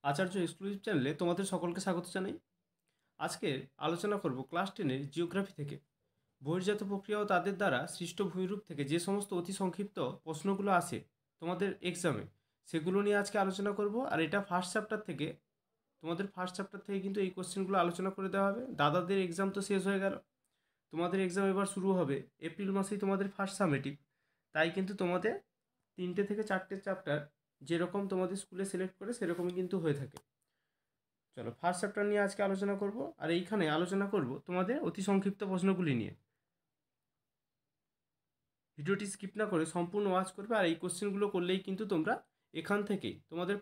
আচার্য exclusive চ্যানেলে তোমাদের সকলকে স্বাগত জানাই। আজকে আলোচনা করব ক্লাস 10-এর জিওগ্রাফি থেকে বহির্জাত প্রক্রিয়া ও তাদের দ্বারা সৃষ্ট ভূমিরূপ থেকে যে সমস্ত অতি সংক্ষিপ্ত প্রশ্নগুলো আসে তোমাদের এক্সামে, সেগুলো নিয়ে আজকে আলোচনা করব। আর এটা ফার্স্ট চ্যাপ্টার থেকে কিন্তু এই কোশ্চেনগুলো আলোচনা করে দেওয়া হবে। দাদাদের এক্সাম তো শেষ হয়ে গেল, তোমাদের এক্সাম এবার শুরু হবে এপ্রিল মাসেই, তোমাদের ফার্স্ট সামেটিভ। তাই কিন্তু তোমাদের 3টে থেকে 4টে চ্যাপ্টার যেরকম তোমাদের স্কুলে সিলেক্ট করে সেরকমই কিন্তু হয়ে থাকে। চলো ফার্স্ট চ্যাপ্টার নিয়ে আজকে আলোচনা করব, আর এইখানে আলোচনা করব তোমাদের অতি সংক্ষিপ্ত প্রশ্নগুলি নিয়ে। ভিডিওটি স্কিপ না করে সম্পূর্ণ ওয়াচ করবে, আর এই কোশ্চেনগুলো করলেই কিন্তু তোমরা এখান থেকেই তোমাদের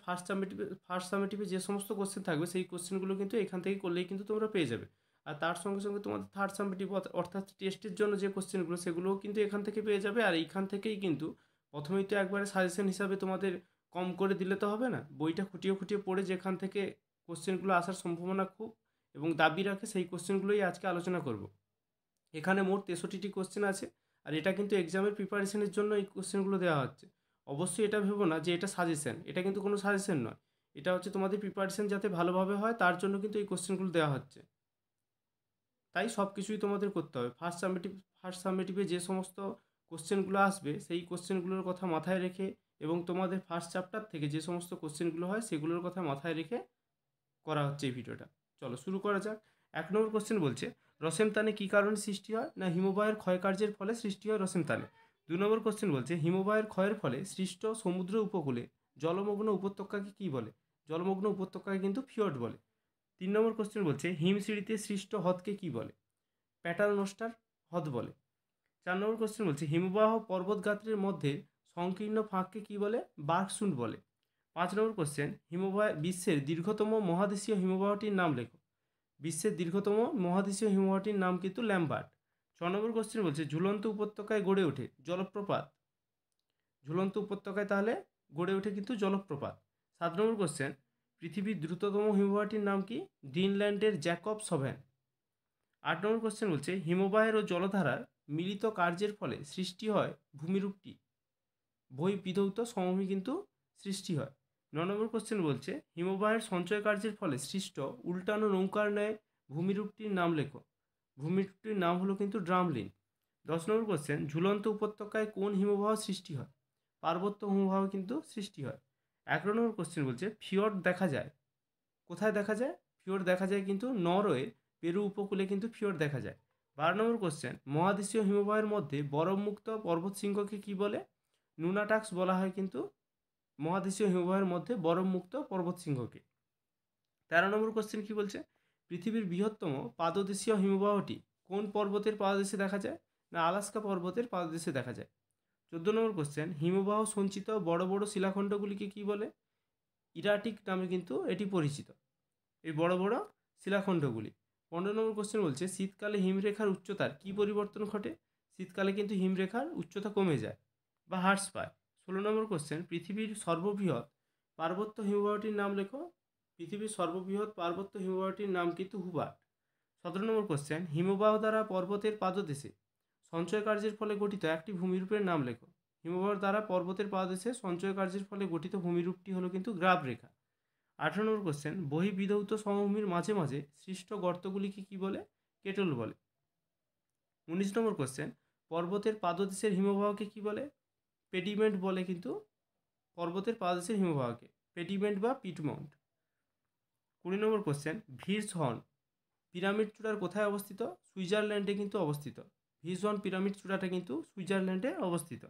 ফার্স্ট সামেটিভে যে সমস্ত কোশ্চেন থাকবে সেই কোশ্চেনগুলো কিন্তু এখান থেকে করলেই কিন্তু তোমরা পেয়ে যাবে। আর তার সঙ্গে সঙ্গে তোমাদের থার্ড সামেটিভ অর্থাৎ টেস্টের জন্য যে কোশ্চেনগুলো সেগুলোও কিন্তু এখান থেকে পেয়ে যাবে। আর এইখান থেকেই কিন্তু প্রথমেই তো একবারে সাজেশন হিসাবে তোমাদের কম করে দিলে তো হবে না, বইটা খুঁটিয়ে খুঁটিয়ে পড়ে যেখান থেকে কোশ্চেনগুলো আসার সম্ভাবনা খুব এবং দাবি রাখে সেই কোশ্চেনগুলোই আজকে আলোচনা করব। এখানে মোট 63টি কোশ্চেন আছে, আর এটা কিন্তু এক্সামের প্রিপারেশনের জন্য এই কোশ্চেনগুলো দেওয়া হচ্ছে। অবশ্যই এটা ভেবো না যে এটা সাজেশন, এটা কিন্তু কোনো সাজেশন নয়। এটা হচ্ছে তোমাদের প্রিপারেশন যাতে ভালোভাবে হয় তার জন্য কিন্তু এই কোশ্চেনগুলো দেওয়া হচ্ছে। তাই সব কিছুই তোমাদের করতে হবে। ফার্স্ট সামেটিভে যে সমস্ত কোশ্চেনগুলো আসবে সেই কোশ্চেনগুলোর কথা মাথায় রেখে এবং তোমাদের ফার্স্ট চ্যাপ্টার থেকে যে সমস্ত কোশ্চেনগুলো হয় সেগুলোর কথা মাথায় রেখে করা হচ্ছে এই ভিডিওটা। চলো শুরু করা যাক। 1 নম্বর কোশ্চেন বলছে, রসেমতানে কী কারণে সৃষ্টি হয়? না হিমবাহের ক্ষয়কার্যের ফলে সৃষ্টি হয় রসেমতানে। 2 নম্বর কোশ্চেন বলছে, হিমবাহের ক্ষয়ের ফলে সৃষ্ট সমুদ্র উপকূলে জলমগ্ন উপত্যকাকে কী বলে? জলমগ্ন উপত্যকাকে কিন্তু ফিয়র্ড বলে। 3 নম্বর কোশ্চেন বলছে, হিমশিঁড়িতে সৃষ্ট হ্রদকে কী বলে? প্যাটারনোস্টার হ্রদ বলে। 4 নম্বর কোশ্চেন বলছে, হিমবাহ পর্বতগাত্রের মধ্যে সংকীর্ণ ফাঁককে কী বলে? বার্কশুন্ড বলে। 5 নম্বর কোশ্চেন, বিশ্বের দীর্ঘতম মহাদেশীয় হিমবাহটির নাম লেখো। বিশ্বের দীর্ঘতম মহাদেশীয় হিমবাহটির নাম কিন্তু ল্যাম্বার্ট। 6 নম্বর কোশ্চেন বলছে, ঝুলন্ত উপত্যকায় গড়ে ওঠে জলপ্রপাত। ঝুলন্ত উপত্যকায় তাহলে গড়ে ওঠে কিন্তু জলপ্রপাত। 7 নম্বর কোশ্চেন, পৃথিবীর দ্রুততম হিমবাহটির নাম কি? গ্রিনল্যান্ডের জ্যাকব সভ্যান। 8 নম্বর কোশ্চেন বলছে, হিমবাহের ও জলধারার মিলিত কার্যের ফলে সৃষ্টি হয় ভূমিরূপটি। বহিঃবিধৌত সমভূমি কিন্তু সৃষ্টি হয়। 9 নম্বর কোশ্চেন বলছে, হিমবাহের সঞ্চয় কার্যের ফলে সৃষ্ট উল্টানো নৌকার ন্যায় ভূমিরূপটির নাম লেখো। ভূমিরূপটির নাম হলো কিন্তু ড্রামলিন। 10 নম্বর কোশ্চেন, ঝুলন্ত উপত্যকায় কোন হিমবাহ সৃষ্টি হয়? পার্বত্য হিমবাহ কিন্তু সৃষ্টি হয়। 11 নম্বর কোশ্চেন বলছে, ফিয়র্ড দেখা যায় কোথায়? দেখা যায় ফিয়র্ড দেখা যায় কিন্তু নরওয়ে পেরু উপকূলে কিন্তু ফিয়র্ড দেখা যায়। 12 নম্বর কোশ্চেন, মহাদেশীয় হিমবাহের মধ্যে বরফমুক্ত পর্বতশৃঙ্গকে কি বলে? নুনাটাক্স বলা হয় কিন্তু মহাদেশীয় হিমবাহের মধ্যে বরফমুক্ত পর্বতশৃঙ্গকে। 13 নম্বর কোশ্চেন কি বলছে, পৃথিবীর বৃহত্তম পাদদেশীয় হিমবাহটি কোন পর্বতের পাদদেশে দেখা যায়? না আলাস্কা পর্বতের পাদদেশে দেখা যায়। 14 নম্বর কোশ্চেন, হিমবাহ সঞ্চিত বড় বড় শিলাখণ্ডগুলিকে কি বলে? ইরাটিক নামে কিন্তু এটি পরিচিত, এই বড় বড় শিলাখণ্ডগুলি। 15 নম্বর কোশ্চেন বলছে, শীতকালে হিমরেখার উচ্চতার কি পরিবর্তন ঘটে? শীতকালে কিন্তু হিমরেখার উচ্চতা কমে যায় বা হ্রাস পায়। 16 নম্বর কোশ্চেন, পৃথিবীর সর্ববৃহৎ পার্বত্য হিমবাহটির নাম লেখো। পৃথিবীর সর্ববৃহৎ পার্বত্য হিমবাহটির নাম কিন্তু হুবার্ট। 17 নম্বর কোশ্চেন, হিমবাহ দ্বারা পর্বতের পাদদেশে সঞ্চয় কার্যের ফলে গঠিত একটি ভূমিরূপের নাম লেখো। হিমবাহ দ্বারা পর্বতের পাদদেশে সঞ্চয় কার্যের ফলে গঠিত ভূমিরূপটি হলো কিন্তু গ্রাব রেখা। 18 নম্বর কোশ্চেন, বহির্বিধৌত সমভূমির মাঝে মাঝে সৃষ্ট গর্তগুলিকে কি বলে? কেটল বলে। 19 নম্বর কোশ্চেন, পর্বতের পাদদেশের হিমবাহকে কি বলে? পেডিমেন্ট বলে কিন্তু পর্বতের পাদদেশের হিমবাহকে, পেডিমেন্ট বা পিটমাউন্ট। 20 নম্বর কোশ্চেন, ভির্সহর্ন পিরামিড চূড়ার কোথায় অবস্থিত? সুইজারল্যান্ডে কিন্তু অবস্থিত। ভির্সহর্ন পিরামিড চূড়াটা কিন্তু সুইজারল্যান্ডে অবস্থিত।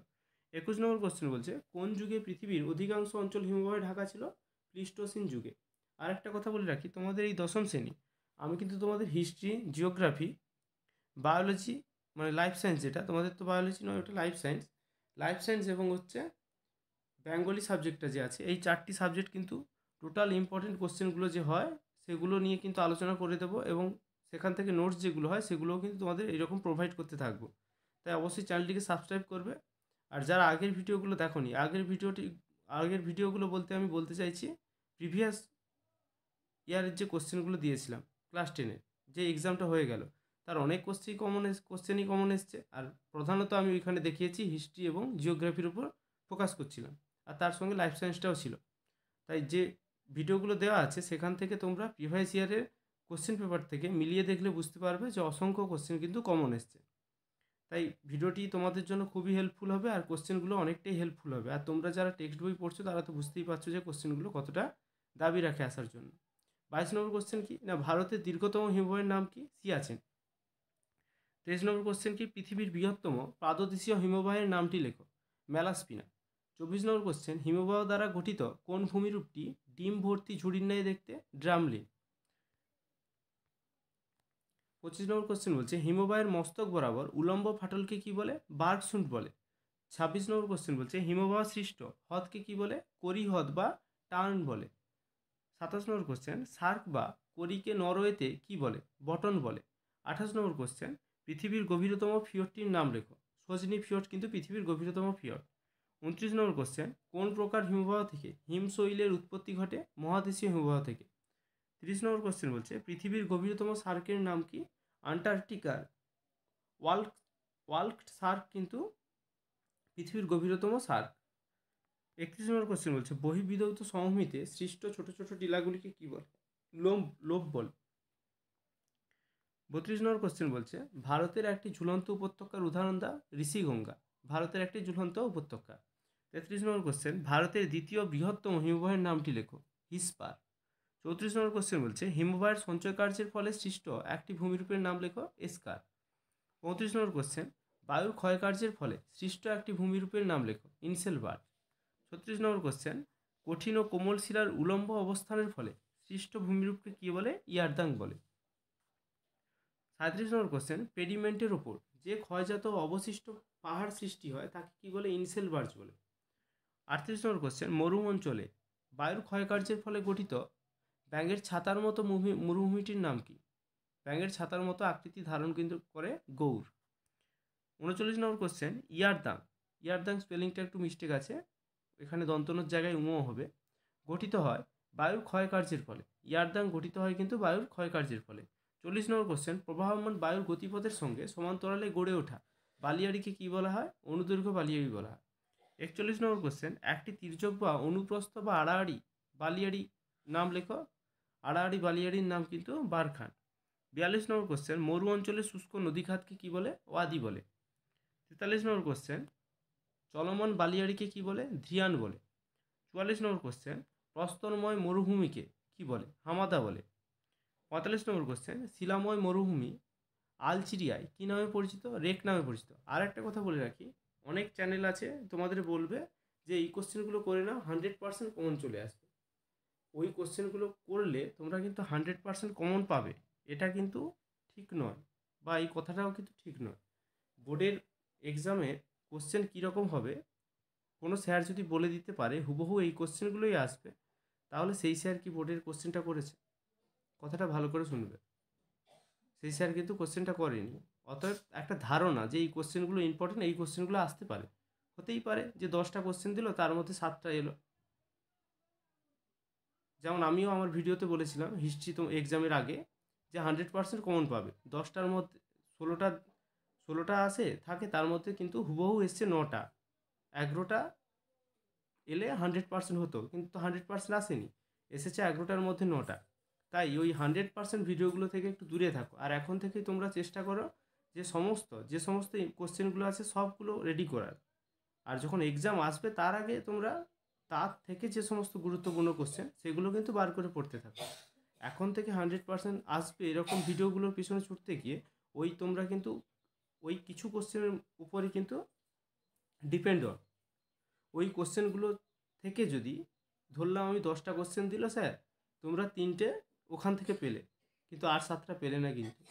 21 নম্বর কোশ্চেন বলছে, কোন যুগে পৃথিবীর অধিকাংশ অঞ্চল হিমবাহে ঢাকা ছিল? প্লিস্টোসিন যুগে। আর একটা কথা বলে রাখি, তোমাদের এই দশম শ্রেণী আমি কিন্তু তোমাদের হিস্ট্রি, জিওগ্রাফি, বায়োলজি মানে লাইফ সায়েন্স, যেটা তোমাদের তো বায়োলজি নয় ওটা লাইফ সায়েন্স, লাইফ সায়েন্স এবং হচ্ছে বেঙ্গলি সাবজেক্টটা যে আছে, এই 4টি সাবজেক্ট কিন্তু টোটাল ইম্পর্টেন্ট কোশ্চেনগুলো যে হয় সেগুলো নিয়ে কিন্তু আলোচনা করে দেবো, এবং সেখান থেকে নোটস যেগুলো হয় সেগুলোও কিন্তু তোমাদের এরকম প্রোভাইড করতে থাকবো। তাই অবশ্যই চ্যানেলটিকে সাবস্ক্রাইব করবে। আর যারা আগের ভিডিওগুলো দেখোনি, আগের ভিডিওগুলো বলতে আমি বলতে চাইছি প্রিভিয়াস ইয়ারের যে কোশ্চেনগুলো দিয়েছিলাম ক্লাস 10-এর, যে এক্সামটা হয়ে গেল, তার অনেক কোশ্চেনই কমন এসছে। আর প্রধানত আমি ওইখানে দেখিয়েছি হিস্ট্রি এবং জিওগ্রাফির উপর ফোকাস করছিলাম, আর তার সঙ্গে লাইফ সায়েন্সটাও ছিল। তাই যে ভিডিওগুলো দেওয়া আছে, সেখান থেকে তোমরা প্রিভিয়াস ইয়ারের কোশ্চেন পেপার থেকে মিলিয়ে দেখলে বুঝতে পারবে যে অসংখ্য কোশ্চেন কিন্তু কমন এসছে। তাই ভিডিওটি তোমাদের জন্য খুবই হেল্পফুল হবে, আর কোশ্চেনগুলো অনেকটাই হেল্পফুল হবে। আর তোমরা যারা টেক্সট বই পড়ছো তারা তো বুঝতেই পারছো যে কোশ্চেনগুলো কতটা দাবি রাখে আসার জন্য। 22 নম্বর কোশ্চেন কি না, ভারতের দীর্ঘতম হিমবাহের নাম কি? সিয়াচেন। 23 নম্বর কোশ্চেন কি, পৃথিবীর বৃহত্তম পাদদেশীয় হিমবাহের নামটি লেখো? ম্যালাস্পিনা। 24 নম্বর কোশ্চেন, হিমবাহ দ্বারা গঠিত কোন ভূমিরূপটি ডিম ভর্তি ঝুড়ির ন্যায় দেখতে? ড্রামলিন। 25 নম্বর কোশ্চেন বলছে, হিমবাহের মস্তক বরাবর উলম্ব ফাটলকে কি বলে? বার্গসুন্ড বলে। 26 নম্বর কোশ্চেন বলছে, হিমবাহ সৃষ্ট হ্রদকে কি বলে? কোরি হ্রদ বা টার্ন বলে। 27 নম্বর কোশ্চেন, সার্ক বা কোরিকে নরওয়েতে কি বলে? বটন বলে। 28 নম্বর কোশ্চেন, পৃথিবীর গভীরতম ফিয়র্ডটির নাম লেখো? সজনি ফিয়র্ড কিন্তু পৃথিবীর গভীরতম ফিয়র্ড। 29 নম্বর কোশ্চেন, কোন প্রকার হিমবাহ থেকে হিমশৈলের উৎপত্তি ঘটে? মহাদেশীয় হিমবাহ থেকে। 30 নম্বর কোশ্চেন বলছে, পৃথিবীর গভীরতম সার্কের নাম কি? আন্টার্কটিকার ওয়াল্ক ওয়াল্কড সার্ক কিন্তু পৃথিবীর গভীরতম সার্ক। 31 নম্বর কোশ্চেন বলছে, বহির্বিধৌত সমভূমিতে সৃষ্ট ছোট ছোট টিলাগুলিকে কি বলে? লোভ বলে। 32 নম্বর কোশ্চেন বলছে, ভারতের একটি ঝুলন্ত উপত্যকার উদাহরণ দাও? ঋষিগঙ্গা ভারতের একটি ঝুলন্ত উপত্যকা। 33 নম্বর কোশ্চেন, ভারতের দ্বিতীয় বৃহত্তম হিমবাহের নামটি লেখো? হিসপার। 34 নম্বর কোশ্চেন বলছে, হিমবাহের সঞ্চয় কার্যের ফলে সৃষ্ট একটি ভূমিরূপের নাম লেখো? এস্কার। 35 নম্বর কোশ্চেন, বায়ুর ক্ষয়কার্যের ফলে সৃষ্ট একটি ভূমিরূপের নাম লেখো? ইনসেলবার্গ। 36 নম্বর কোশ্চেন, কঠিন ও কোমল শিলার উলম্ব অবস্থানের ফলে সৃষ্ট ভূমিরূপকে কী বলে? ইয়ারদাং বলে। 37 নম্বর কোশ্চেন, পেডিমেন্টের ওপর যে ক্ষয়জাত অবশিষ্ট পাহাড় সৃষ্টি হয় তাকে কী বলে? ইনসেলবার্গ বলে। 38 নম্বর কোশ্চেন, মরু অঞ্চলে বায়ুর ক্ষয়কার্যের ফলে গঠিত ব্যাঙের ছাতার মতো মরুভূমিটির নাম কি? ব্যাঙের ছাতার মতো আকৃতি ধারণ কিন্তু করে গৌড়। 39 নম্বর কোশ্চেন, ইয়ারদাং স্পেলিংটা একটু মিস্টেক আছে, এখানে দন্তনের জায়গায় উমও হবে। গঠিত হয় বায়ুর ক্ষয়কার্যের ফলে। ইয়ারদাং গঠিত হয় কিন্তু বায়ুর ক্ষয়কার্যের ফলে। 40 নম্বর কোশ্চেন, প্রবাহমান বায়ুর গতিপথের সঙ্গে সমান্তরালে গড়ে ওঠা বালিয়াড়িকে কি বলা হয়? অনুদৈর্ঘ্য বালিয়াড়ি বলা হয়। 41 নম্বর কোশ্চেন, একটি তির্যক বা অনুপ্রস্থ বা আড়াআড়ি বালিয়াড়ি নাম লেখো? আড়াআড়ি বালিয়াড়ির নাম কিন্তু বারখান। 42 নম্বর কোশ্চেন, মরু অঞ্চলে শুষ্ক নদীখাতকে কি বলে? ওয়াদি বলে। 43 নম্বর কোশ্চেন, চলমান বালিয়াড়িকে কি বলে? ধ্রিয়ান বলে। 44 নম্বর কোশ্চেন, প্রস্তরময় মরুভূমিকে কি বলে? হামাদা বলে। 45 নম্বর কোশ্চেন, শিলাময় মরুভূমি আলচিরিয়ায় কী নামে পরিচিত? রেক নামে পরিচিত। আর একটা কথা বলে রাখি, অনেক চ্যানেল আছে তোমাদের বলবে যে এই কোশ্চেনগুলো করে নাও, 100% কমন চলে আসবে। ওই কোশ্চেনগুলো করলে তোমরা কিন্তু 100% কমন পাবে, এটা কিন্তু ঠিক নয়, বা এই কথাটাও কিন্তু ঠিক নয়। বোর্ডের এক্সামে কোশ্চেন কীরকম হবে, কোনো স্যার যদি বলে দিতে পারে হুবহু এই কোশ্চেনগুলোই আসবে, তাহলে সেই স্যার কি বোর্ডের কোশ্চেনটা করেছে? কথাটা ভালো করে শুনবে, সেই স্যার কিন্তু কোশ্চেনটা করেনি। অতএব একটা ধারণা যে এই কোশ্চেনগুলো ইম্পর্টেন্ট, এই কোশ্চেনগুলো আসতে পারে, হতেই পারে যে 10টা কোশ্চেন দিল তার মধ্যে 7টা এলো। যেমন আমিও আমার ভিডিওতে বলেছিলাম হিস্ট্রি তো এক্সামের আগে যে 100% কমন পাবে, 10টার মধ্যে 16টা আসে থাকে, তার মধ্যে কিন্তু হুবহু এসছে 9টা। 11টা এলে 100% হতো, কিন্তু 100% আসেনি, এসেছে 11টার মধ্যে 9টা। তাই ওই 100% ভিডিওগুলো থেকে একটু দূরে থাকো, আর এখন থেকেই তোমরা চেষ্টা করো যে সমস্ত কোশ্চেনগুলো আছে সবগুলো রেডি করার। আর যখন এক্সাম আসবে তার আগে তোমরা তার থেকে যে সমস্ত গুরুত্বপূর্ণ কোশ্চেন সেগুলো কিন্তু বার করে পড়তে থাকো। এখন থেকে 100% আসবে এরকম ভিডিওগুলোর পিছনে ছুটতে গিয়ে তোমরা কিন্তু ওই কিছু কোশ্চেনের উপরে কিন্তু ডিপেন্ড হয়। ওই কোশ্চেনগুলো থেকে যদি ধরলাম আমি 10টা কোশ্চেন দিল স্যার, তোমরা 3টে ওখান থেকে পেলে, কিন্তু আর 7টা পেলে না কিন্তু।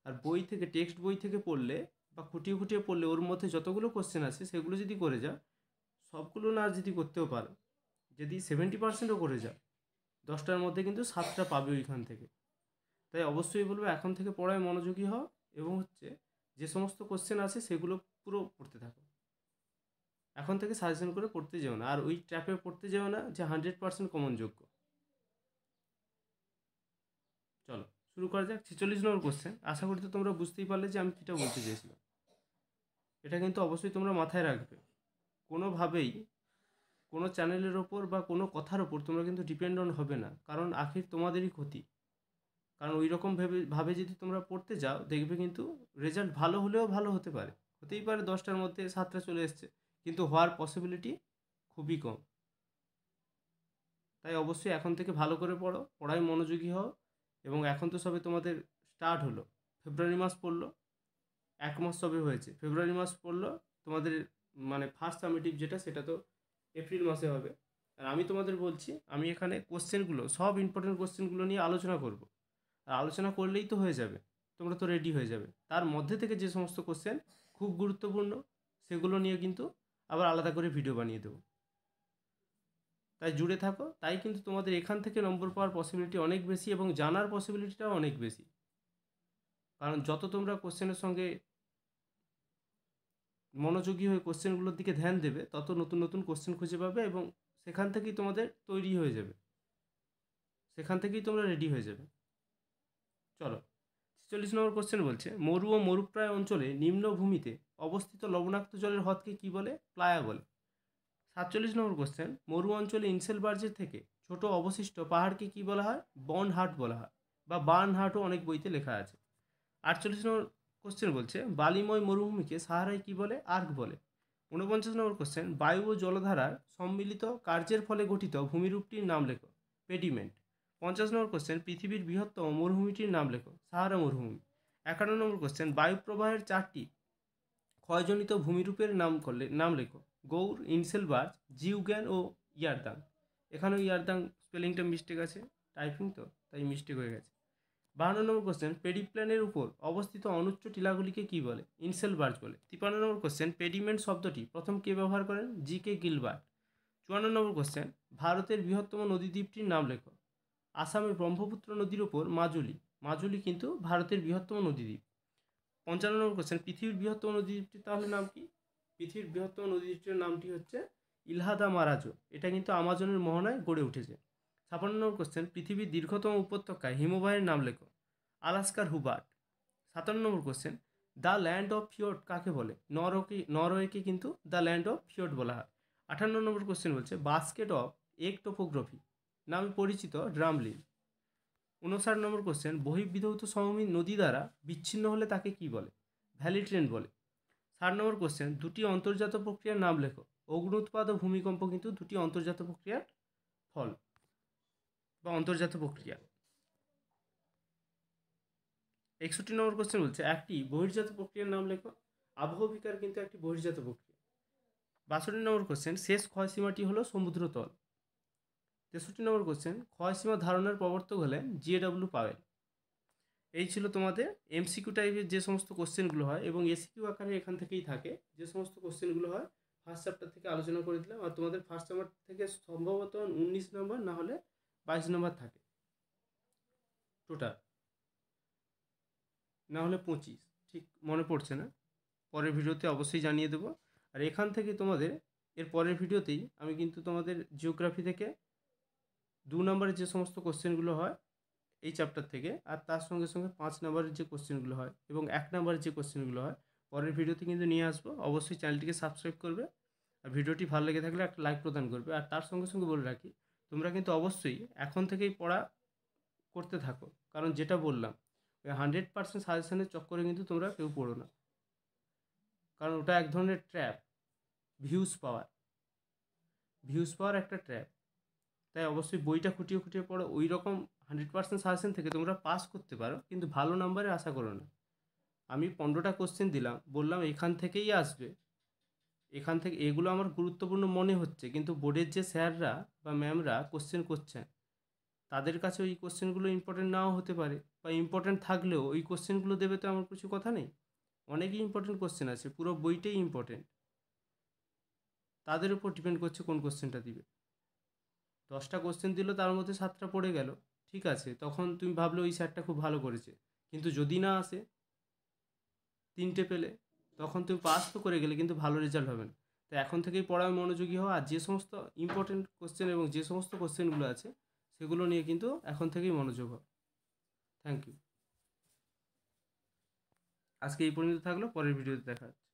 আর বই থেকে টেক্সট বই থেকে পড়লে বা খুঁটিয়ে খুঁটিয়ে পড়লে ওর মধ্যে যতগুলো কোশ্চেন আছে সেগুলো যদি করে যাও, সবগুলো না যদি করতেও পারো, যদি 70%ও করে যাও, 10টার মধ্যে কিন্তু 7টা পাবে ওইখান থেকে। তাই অবশ্যই বলবো এখন থেকে পড়ায় মনোযোগী হও, এবং যে সমস্ত কোশ্চেন আছে সেগুলো পুরো পড়তে থাকো। এখন থেকে সাজেশন করে পড়তে যেও না, আর ওই ট্র্যাপে পড়তে যেও না যে 100% কমন যোগ্য। চলো শুরু করা যাক। 46 নম্বর কোশ্চেন, আশা করি তো তোমরা বুঝতেই পারলে যে আমি কীটা বলতে চেয়েছিলাম। এটা কিন্তু অবশ্যই তোমরা মাথায় রাখবে, কোনো চ্যানেলের ওপর বা কোনো কথার ওপর তোমরা কিন্তু ডিপেন্ডেন্ট হবে না, কারণ আখির তোমাদেরই ক্ষতি। কারণ ওই রকম ভাবে যদি তোমরা পড়তে যাও, দেখবে কিন্তু রেজাল্ট ভালো হলেও ভালো হতে পারে, হতেই পারে 10টার মধ্যে 7টা চলে এসছে, কিন্তু হওয়ার পসিবিলিটি খুবই কম। তাই অবশ্যই এখন থেকে ভালো করে পড়ো, পড়ায় মনোযোগী হও। এবং এখন তো সবে তোমাদের স্টার্ট হলো, ফেব্রুয়ারি মাস পড়লো, 1 মাস সবে হয়েছে, ফেব্রুয়ারি মাস পড়লো, তোমাদের মানে ফার্স্ট সামেটিভ যেটা সেটা তো এপ্রিল মাসে হবে। আর আমি তোমাদের বলছি, আমি এখানে কোশ্চেনগুলো সব ইম্পর্টেন্ট কোশ্চেনগুলো নিয়ে আলোচনা করব। আর আলোচনা করলেই তো হয়ে যাবে, তোমরা তো রেডি হয়ে যাবে। তার মধ্যে থেকে যে সমস্ত কোশ্চেন খুব গুরুত্বপূর্ণ সেগুলো নিয়ে কিন্তু আবার আলাদা করে ভিডিও বানিয়ে দেবো। তাই জুড়ে থাকো, তাই কিন্তু তোমাদের এখান থেকে নম্বর পাওয়ার পসিবিলিটি অনেক বেশি এবং জানার পসিবিলিটিটাও অনেক বেশি। কারণ যত তোমরা কোশ্চেনের সঙ্গে মনোযোগী হয়ে কোশ্চেনগুলোর দিকে ধ্যান দেবে, তত নতুন নতুন কোশ্চেন খুঁজে পাবে এবং সেখান থেকেই তোমাদের তৈরি হয়ে যাবে, সেখান থেকেই তোমরা রেডি হয়ে যাবে। চলো, 46 নম্বর কোশ্চেন বলছে, মরু ও মরুপ্রায় অঞ্চলে নিম্নভূমিতে অবস্থিত লবণাক্ত জলের হ্রদকে কী বলে? প্লায়া বলে। 47 নম্বর কোশ্চেন, মরু অঞ্চলে ইনসেলবার্জের থেকে ছোট অবশিষ্ট পাহাড়কে কী বলা হয়? বর্নহার্ট বলা হয়, বা বার্নহার্টও অনেক বইতে লেখা আছে। 48 নম্বর কোশ্চেন বলছে, বালিময় মরুভূমিকে সাহারায় কী বলে? আর্ক বলে। 49 নম্বর কোশ্চেন, বায়ু ও জলধারার সম্মিলিত কার্যের ফলে গঠিত ভূমিরূপটির নাম লেখো। পেডিমেন্ট। 50 নম্বর কোশ্চেন, পৃথিবীর বৃহত্তম মরুভূমিটির নাম লেখো। সাহারা মরুভূমি। 51 নম্বর কোশ্চেন, বায়ু প্রবাহের 4টি ক্ষয়জনিত ভূমিরূপের নাম লেখো। গৌর, ইনসেলবার্জ, জিউগ্যান ও ইয়ারদাং। এখানেও ইয়ারদাং স্পেলিংটা মিস্টেক আছে, টাইপিং তো তাই মিস্টেক হয়ে গেছে। 52 নম্বর কোশ্চেন, পেডিপ্ল্যানের উপর অবস্থিত অনুচ্চ টিলাগুলিকে কী বলে? ইনসেলবার্জ বলে। 53 নম্বর কোশ্চেন, পেডিমেন্ট শব্দটি প্রথম কে ব্যবহার করেন? জি.কে. গিলবার্ট। 54 নম্বর কোশ্চেন, ভারতের বৃহত্তম নদীদ্বীপটির নাম লেখো। আসামের ব্রহ্মপুত্র নদীর ওপর মাজুলি। মাজুলি কিন্তু ভারতের বৃহত্তম নদীদ্বীপ। 55 নম্বর কোশ্চেন, পৃথিবীর বৃহত্তম নদীদ্বীপটির তাহলে নাম কি? পৃথিবীর বৃহত্তম নদীদ্বীপটির নামটি হচ্ছে ইলহাদা মারাজো। এটা কিন্তু আমাজনের মোহনায় গড়ে উঠেছে। 56 নম্বর কোশ্চেন, পৃথিবীর দীর্ঘতম উপত্যকায় হিমবাহের নাম লেখো। আলাস্কার Hubbard. 57 number question, the land of fjord কাকে বলে? নরওয়েকে কিন্তু দ্য ল্যান্ড অফ ফিওর্ড বলা হয়। 58 নম্বর কোশ্চেন বলছে, বাস্কেট অফ এগ টোপোগ্রাফি নামে পরিচিত ড্রামলিন। 59 নম্বর কোশ্চেন, বহির্বিধৌত সমভূমি নদী দ্বারা বিচ্ছিন্ন হলে তাকে কি বলে? ভ্যালি ট্রেন বলে। 60 নম্বর কোশ্চেন, দুটি অন্তর্জাত প্রক্রিয়ার নাম লেখো। অগ্নুৎপাত ও ভূমিকম্প কিন্তু দুটি অন্তর্জাত প্রক্রিয়ার ফল বা অন্তর্জাত প্রক্রিয়া। 61 নম্বর কোশ্চেন বলছে, একটি বহির্জাত প্রক্রিয়ার নাম লেখো। আবহবিকার কিন্তু একটি বহির্জাত প্রক্রিয়া। 62 নম্বর কোশ্চেন, শেষ ক্ষয়সীমাটি হলো সমুদ্রতল। 63 নম্বর কোশ্চেন, ক্ষয়সীমা ধারণার প্রবর্তক হলেন J.W. পাওয়েল। এই ছিল তোমাদের এমসিকিউ টাইপের যে সমস্ত কোশ্চেনগুলো হয় এবং এসিকিউ আকারে এখান থেকেই থাকে যে সমস্ত কোশ্চেনগুলো হয়, ফার্স্ট চ্যাপ্টার থেকে আলোচনা করে দিলাম। আর তোমাদের ফার্স্ট চ্যাপ্টার থেকে সম্ভবত 19 নম্বর না হলে 22 নম্বর থাকে টোটাল, না হলে 25, ঠিক মনে পড়ছে না। পরের ভিডিওতে অবশ্যই জানিয়ে দেবো। আর এখান থেকে তোমাদের এর পরের ভিডিওতেই আমি কিন্তু তোমাদের জিওগ্রাফি থেকে 2 নম্বরের যে সমস্ত কোশ্চেনগুলো হয় এই চ্যাপ্টার থেকে, আর তার সঙ্গে সঙ্গে 5 নম্বরের যে কোশ্চেনগুলো হয় এবং 1 নম্বরের যে কোশ্চেনগুলো হয় পরের ভিডিওতে কিন্তু নিয়ে আসবো। অবশ্যই চ্যানেলটিকে সাবস্ক্রাইব করবে আর ভিডিওটি ভালো লেগে থাকলে একটা লাইক প্রদান করবে। আর তার সঙ্গে সঙ্গে বলে রাখি, তোমরা কিন্তু অবশ্যই এখন থেকেই পড়া করতে থাকো, কারণ যেটা বললাম ওই 100% সাজেশনের চক্করে কিন্তু তোমরা কেউ পড়ো না, কারণ ওটা এক ধরনের ট্র্যাপ। ভিউজ পাওয়ার একটা ট্র্যাপ। তাই অবশ্যই বইটা খুঁটিয়ে খুঁটিয়ে পড়ো। ওই রকম 100% সাজেশন থেকে তোমরা পাস করতে পারো, কিন্তু ভালো নাম্বারে আশা করো না। আমি 15টা কোশ্চেন দিলাম, বললাম এখান থেকেই আসবে, এখান থেকে এগুলো আমার গুরুত্বপূর্ণ মনে হচ্ছে, কিন্তু বোর্ডের যে স্যাররা বা ম্যামরা কোশ্চেন করছেন তাদের কাছে ওই কোশ্চেনগুলো ইম্পর্টেন্ট নাও হতে পারে, বা ইম্পর্টেন্ট থাকলেও ওই কোশ্চেনগুলো দেবে তো আমার কিছু কথা নেই। অনেকই ইম্পর্টেন্ট কোশ্চেন আছে, পুরো বইটাই ইম্পর্টেন্ট, তাদের উপর ডিপেন্ড করছে কোন কোশ্চেনটা দিবে। 10টা কোশ্চেন দিল, তার মধ্যে 7টা পড়ে গেল, ঠিক আছে, তখন তুমি ভাবলে ওই স্যারটা খুব ভালো করেছে। কিন্তু যদি না আসে 3টে পেলে, তখন তুমি পাস তো করে গেলে কিন্তু ভালো রেজাল্ট হবে না। তো এখন থেকেই পড়ায় মনোযোগী হও, আর যে সমস্ত ইম্পর্টেন্ট কোশ্চেন এবং যে সমস্ত কোশ্চেনগুলো আছে সেগুলো নিয়ে কিন্তু এখন থেকেই মনোযোগ হও। Thank you. আজকে এই পর্যন্ত থাকলো, পরের ভিডিওতে দেখা হচ্ছে।